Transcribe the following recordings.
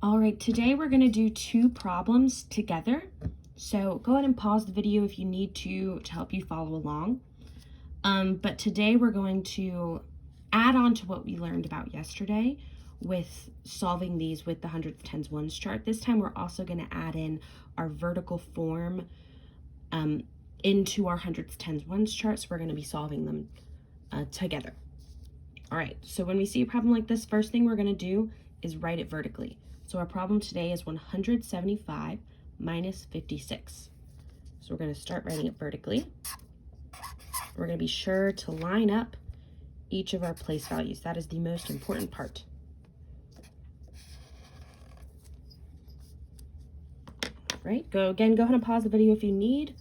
All right, today we're going to do two problems together. So go ahead and pause the video if you need to help you follow along. But today we're going to add on to what we learned about yesterday with solving these with the hundreds, tens, ones chart. This time we're also going to add in our vertical form into our hundreds, tens, ones chart. So we're going to be solving them together. All right, so when we see a problem like this, first thing we're going to do is write it vertically. So our problem today is 175 minus 56. So we're going to start writing it vertically. We're going to be sure to line up each of our place values. That is the most important part. Right? Go ahead and pause the video if you need.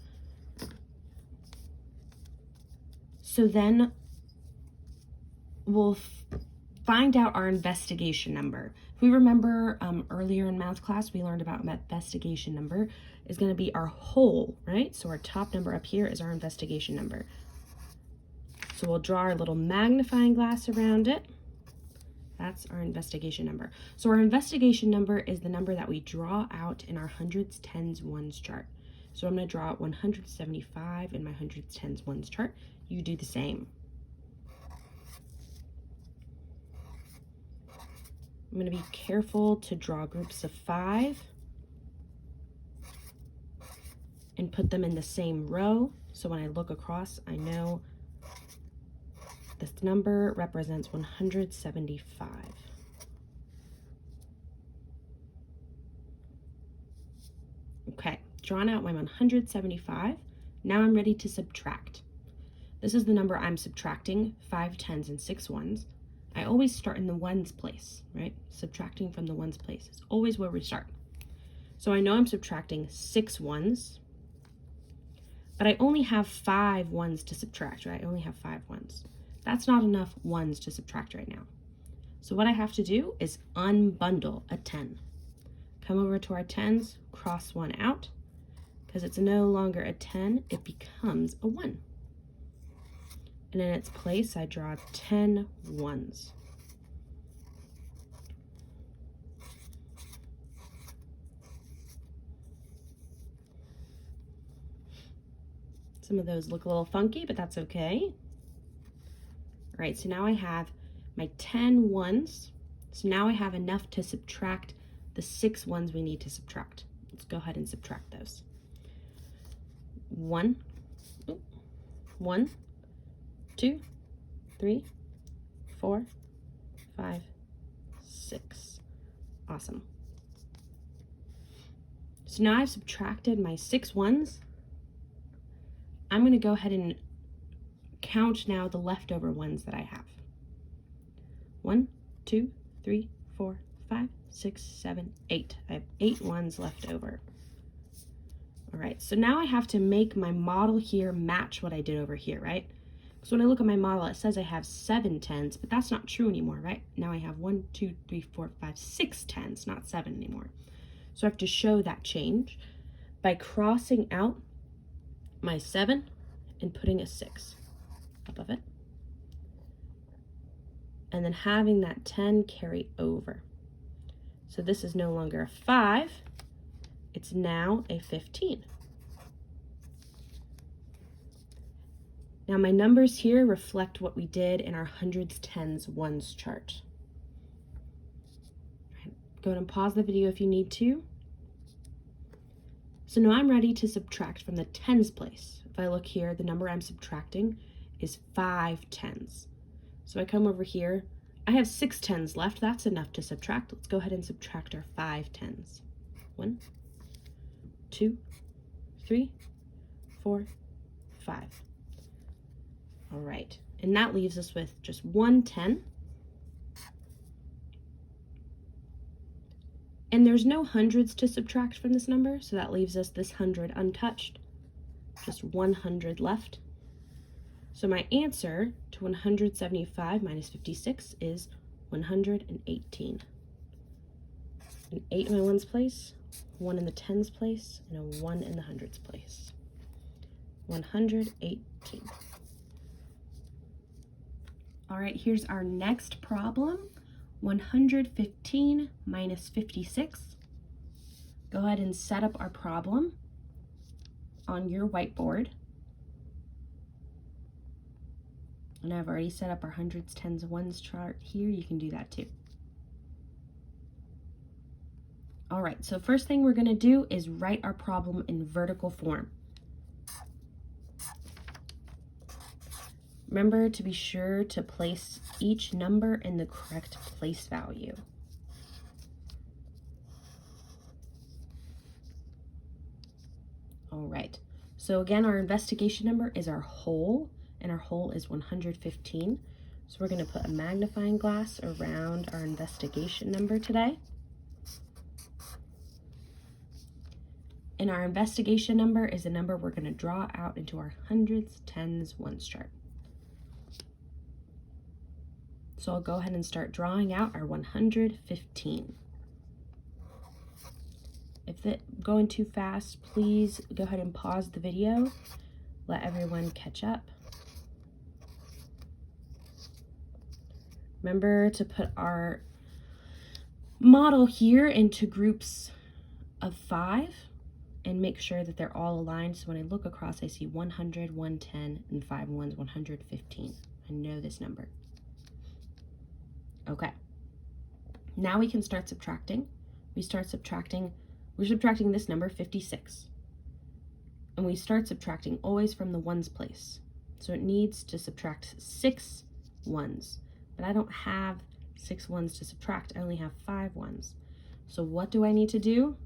So then we'll find out our investigation number. If we remember earlier in math class, we learned about investigation number is going to be our whole, right? So our top number up here is our investigation number. So we'll draw our little magnifying glass around it. That's our investigation number. So our investigation number is the number that we draw out in our hundreds, tens, ones chart. So I'm going to draw out 175 in my hundreds, tens, ones chart. You do the same. I'm going to be careful to draw groups of 5 and put them in the same row. So when I look across, I know this number represents 175. Okay, drawn out my 175. Now I'm ready to subtract. This is the number I'm subtracting, 5 tens and 6 ones. I always start in the ones place, right? Subtracting from the ones place is always where we start. So I know I'm subtracting 6 ones, but I only have 5 ones to subtract, right? I only have 5 ones. That's not enough ones to subtract right now. So what I have to do is unbundle a 10. Come over to our tens, cross 1 out. Because it's no longer a 10, it becomes a 1. And in its place, I draw 10 ones. Some of those look a little funky, but that's okay. All right, so now I have my 10 ones. So now I have enough to subtract the 6 ones we need to subtract. Let's go ahead and subtract those. 1, 2, 3, 4, 5, 6. Awesome. So now I've subtracted my 6 ones. I'm going to go ahead and count now the leftover ones that I have. 1, 2, 3, 4, 5, 6, 7, 8. I have 8 ones left over. All right, so now I have to make my model here match what I did over here, right? So when I look at my model, it says I have 7 tens, but that's not true anymore, right? Now I have 1, 2, 3, 4, 5, 6 tens, not 7 anymore. So I have to show that change by crossing out my 7 and putting a 6 above it. And then having that 10 carry over. So this is no longer a 5, it's now a 15. Now my numbers here reflect what we did in our hundreds, tens, ones chart. Right, go ahead and pause the video if you need to. So now I'm ready to subtract from the tens place. If I look here, the number I'm subtracting is 5 tens. So I come over here, I have 6 tens left. That's enough to subtract. Let's go ahead and subtract our 5 tens. 1, 2, 3, 4, 5. All right, and that leaves us with just 1 10. And there's no hundreds to subtract from this number, so that leaves us this 100 untouched. Just 100 left. So my answer to 175 minus 56 is 118. An 8 in my ones place, 1 in the tens place, and a 1 in the hundreds place. 118. All right, here's our next problem. 115 minus 56. Go ahead and set up our problem on your whiteboard. And I've already set up our hundreds, tens, ones chart here. You can do that too. All right, so first thing we're gonna do is write our problem in vertical form. Remember to be sure to place each number in the correct place value. All right, so again, our investigation number is our whole, and our whole is 115. So we're gonna put a magnifying glass around our investigation number today. And our investigation number is a number we're gonna draw out into our hundreds, tens, ones chart. So I'll go ahead and start drawing out our 115. If it's going too fast, please go ahead and pause the video. Let everyone catch up. Remember to put our model here into groups of 5 and make sure that they're all aligned. So when I look across, I see 100, 110, and 5 ones, 115. I know this number. Okay, now we can start subtracting. We're subtracting this number, 56. And we start subtracting always from the ones place. So it needs to subtract 6 ones, but I don't have 6 ones to subtract. I only have 5 ones. So what do I need to do?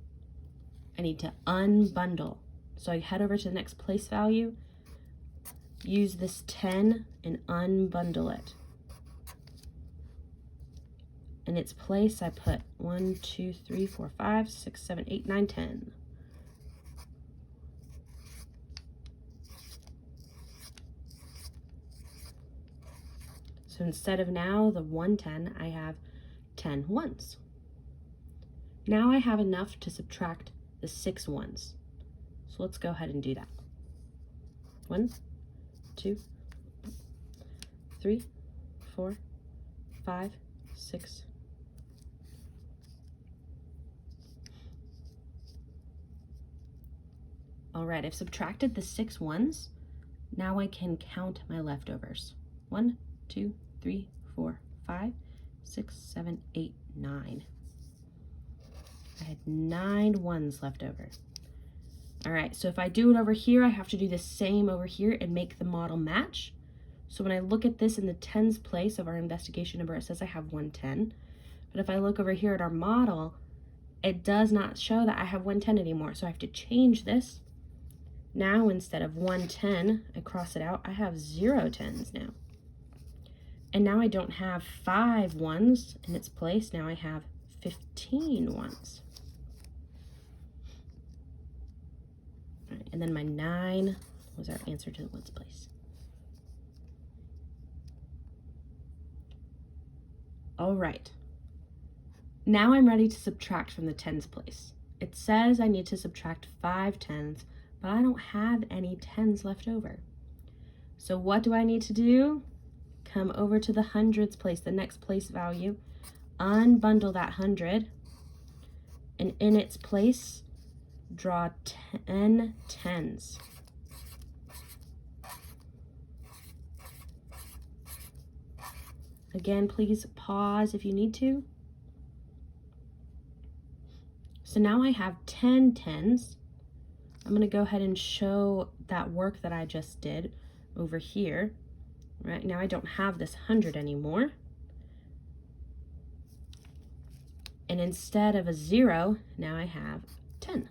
I need to unbundle. So I head over to the next place value, use this 10 and unbundle it. In its place, I put 1, 2, 3, 4, 5, 6, 7, 8, 9, 10. So instead of now the 110, I have 10 ones. Now I have enough to subtract the 6 ones. So let's go ahead and do that. 1, 2, 3, 4, 5, 6. All right, I've subtracted the 6 ones. Now I can count my leftovers. 1, 2, 3, 4, 5, 6, 7, 8, 9. I had 9 ones left over. All right, so if I do it over here, I have to do the same over here and make the model match. So when I look at this in the tens place of our investigation number, it says I have 110. But if I look over here at our model, it does not show that I have 110 anymore. So I have to change this. Now, instead of 110, I cross it out, I have 0 tens now. And now I don't have 5 ones in its place. Now I have 15 ones. All right, and then my 9 was our answer to the ones place. All right. Now I'm ready to subtract from the tens place. It says I need to subtract 5 tens, but I don't have any 10s left over. So what do I need to do? Come over to the hundreds place, the next place value, unbundle that 100, and in its place, draw 10 tens. Again, please pause if you need to. So now I have 10 tens. I'm going to go ahead and show that work that I just did over here. Right now I don't have this 100 anymore. And instead of a 0, now I have 10.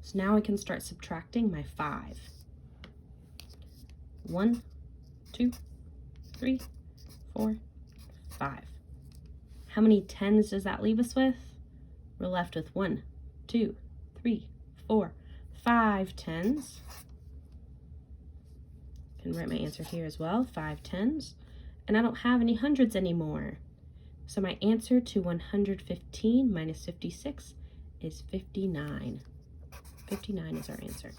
So now I can start subtracting my 5. 1, 2, 3, 4, 5. How many 10s does that leave us with? We're left with 1, 2, 3, 4, 5 tens. I can write my answer here as well, 5 tens. And I don't have any hundreds anymore. So my answer to 115 minus 56 is 59. 59 is our answer.